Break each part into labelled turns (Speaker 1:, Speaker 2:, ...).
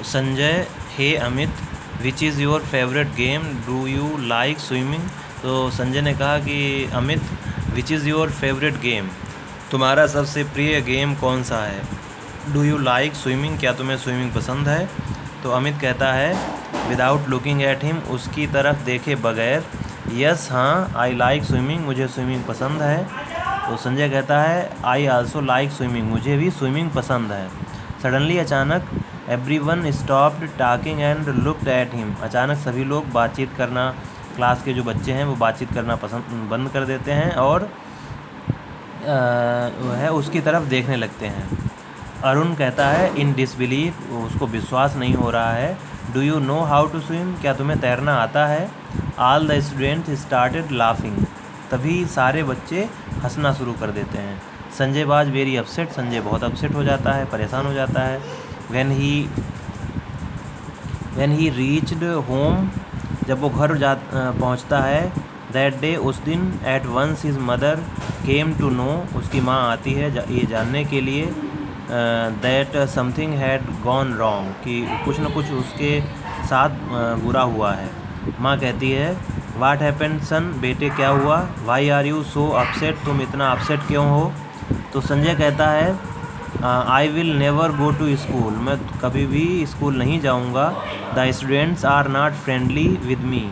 Speaker 1: Sanjay, hey Amit, which is your favourite game, do you like swimming. तो संजय ने कहा कि Amit, which is your favourite game, तुम्हारा सबसे प्रिय गेम कौन सा है। डू यू लाइक स्विमिंग, क्या तुम्हें स्विमिंग पसंद है। तो अमित कहता है विदाउट लुकिंग एट हिम, उसकी तरफ देखे बगैर, यस हाँ, आई लाइक स्विमिंग, मुझे स्विमिंग पसंद है। तो संजय कहता है आई आल्सो लाइक स्विमिंग, मुझे भी स्विमिंग पसंद है। सडनली, अचानक, everyone stopped talking and looked at him, अचानक सभी लोग बातचीत करना, क्लास के जो बच्चे हैं वो बातचीत करना पसंद बंद कर देते हैं और वह उसकी तरफ देखने लगते हैं। अरुण कहता है इन डिसबिलीफ, उसको विश्वास नहीं हो रहा है। Do you know how to swim, क्या तुम्हें तैरना आता है। All the student started laughing, तभी सारे बच्चे हंसना शुरू कर देते हैं। Sanjay was very upset, Sanjay बहुत अपसेट हो जाता है, परेशान हो जाता है। व्हेन ही रीच्ड होम, जब वो घर पहुंचता है, दैट डे, उस दिन, at once his mother came to know, उसकी माँ आती है ये जानने के लिए, that something had gone wrong, कि कुछ न कुछ उसके साथ बुरा हुआ है। माँ कहती है वाट हैपेंड सन, बेटे क्या हुआ। Why are you so upset, तुम इतना अपसेट क्यों हो। तो संजय कहता है I will never go to school, मैं कभी भी स्कूल नहीं जाऊंगा। The students are not friendly with me,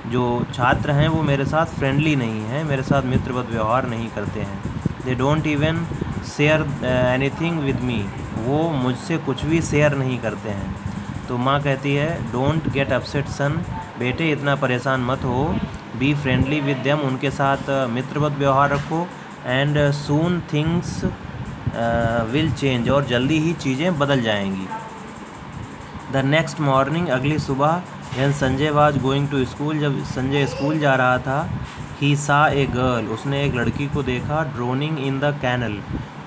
Speaker 1: जो छात्र हैं वो मेरे साथ फ्रेंडली नहीं हैं, मेरे साथ मित्रवत व्यवहार नहीं करते हैं। They don't even share anything with me, वो मुझसे कुछ भी शेयर नहीं करते हैं। तो माँ कहती है डोंट गेट अपसेट सन, बेटे इतना परेशान मत हो। बी फ्रेंडली विद देम, उनके साथ मित्रवत व्यवहार रखो। And soon things will change, और जल्दी ही चीज़ें बदल जाएंगी। द नेक्स्ट मॉर्निंग, अगली सुबह, when Sanjay was going to school, जब संजय स्कूल जा रहा था, ही सा ए गर्ल, उसने एक लड़की को देखा, ड्रोनिंग इन द कैनल,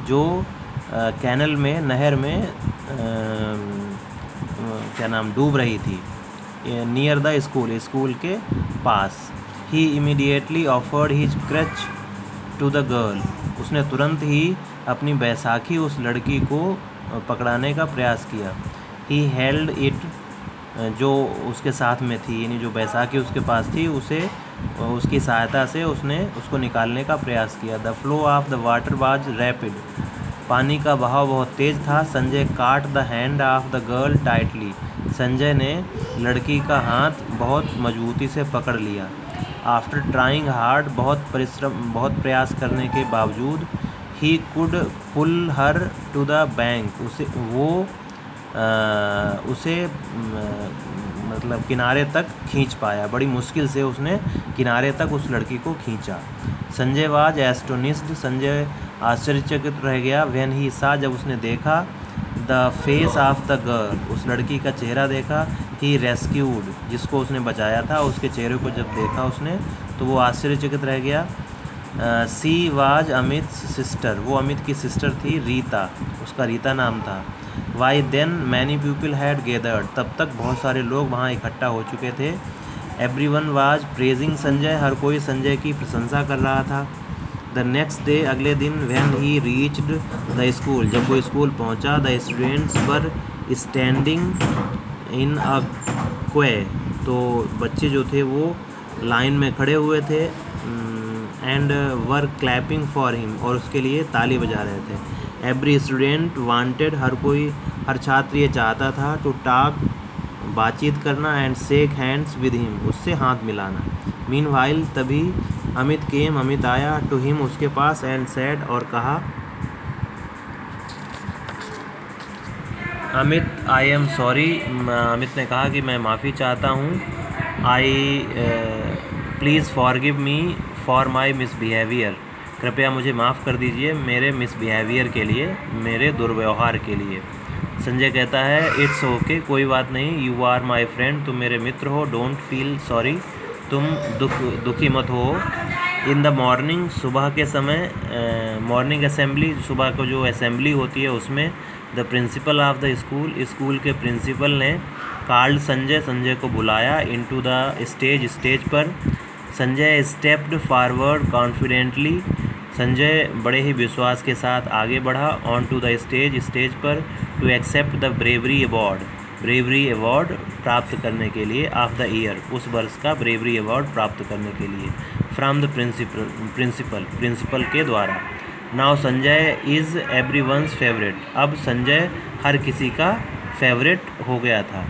Speaker 1: जो कैनल में, नहर में क्या नाम, डूब रही थी, नियर द स्कूल, स्कूल के पास। He immediately offered his crutch to the girl, उसने तुरंत ही अपनी बैसाखी उस लड़की को पकड़ाने का प्रयास किया। ही हेल्ड इट, जो उसके साथ में थी, यानी जो बैसाखी उसके पास थी, उसे उसकी सहायता से उसने उसको निकालने का प्रयास किया। The flow of the water was rapid, पानी का बहाव बहुत तेज़ था। संजय काट the hand of the girl tightly, Sanjay ने लड़की का हाथ बहुत मजबूती से पकड़ लिया। आफ्टर ट्राइंग हार्ड, बहुत प्रयास करने के बावजूद, he could pull her to the bank, उसे मतलब किनारे तक खींच पाया, बड़ी मुश्किल से उसने किनारे तक उस लड़की को खींचा। संजय वाज एस्टोनिस्ड, संजय आश्चर्यचकित रह गया। व्हेन ही सा, जब उसने देखा, the face of the girl, उस लड़की का चेहरा देखा। ही रेस्क्यूड, जिसको उसने बचाया था, उसके चेहरे को जब देखा उसने, तो वो आश्चर्यचकित रह गया। सी वाज अमित सिस्टर, वो अमित की सिस्टर थी, रीता, उसका रीता नाम था। By then many people had gathered, तब तक बहुत सारे लोग वहाँ इकट्ठा हो चुके थे। एवरीवन वाज प्रेजिंग संजय, हर कोई संजय की प्रशंसा कर रहा था। द नेक्स्ट डे, अगले दिन, when he reached the school, जब वो स्कूल पहुँचा, the students were standing in a queue, तो बच्चे जो थे वो लाइन में खड़े हुए थे। And were clapping for him, और उसके लिए ताली बजा रहे थे। एवरी स्टूडेंट वांटेड, हर छात्र ये चाहता था, टू टॉक, बातचीत करना, and shake hands with him, उससे हाथ मिलाना। मीनवाइल, तभी, अमित आया, टू हिम, उसके पास, एंड सैड, और कहा Amit I am sorry, Amit ने कहा कि मैं माफ़ी चाहता हूँ। I please forgive me for my misbehaviour, कृपया मुझे माफ़ कर दीजिए मेरे मिसबिहेवियर के लिए, मेरे दुर्व्यवहार के लिए। संजय कहता है इट्स ओके, कोई बात नहीं, यू आर माई फ्रेंड, तुम मेरे मित्र हो, डोंट फील सॉरी, तुम दुखी मत हो। इन द मॉर्निंग, सुबह के समय, मॉर्निंग असेंबली, सुबह को जो असेंबली होती है उसमें, the principal of the school के प्रिंसिपल ने कॉल्ड संजय को बुलाया, इनटू द स्टेज पर। Sanjay stepped forward confidently, Sanjay बड़े ही विश्वास के साथ आगे बढ़ा। ऑन टू द स्टेज पर, to accept the bravery award, bravery award प्राप्त करने के लिए, ऑफ द ईयर उस वर्ष का ब्रेवरी अवार्ड प्राप्त करने के लिए, फ्रॉम द प्रिंसिपल के द्वारा। Now Sanjay is everyone's favourite, अब संजय हर किसी का फेवरेट हो गया था।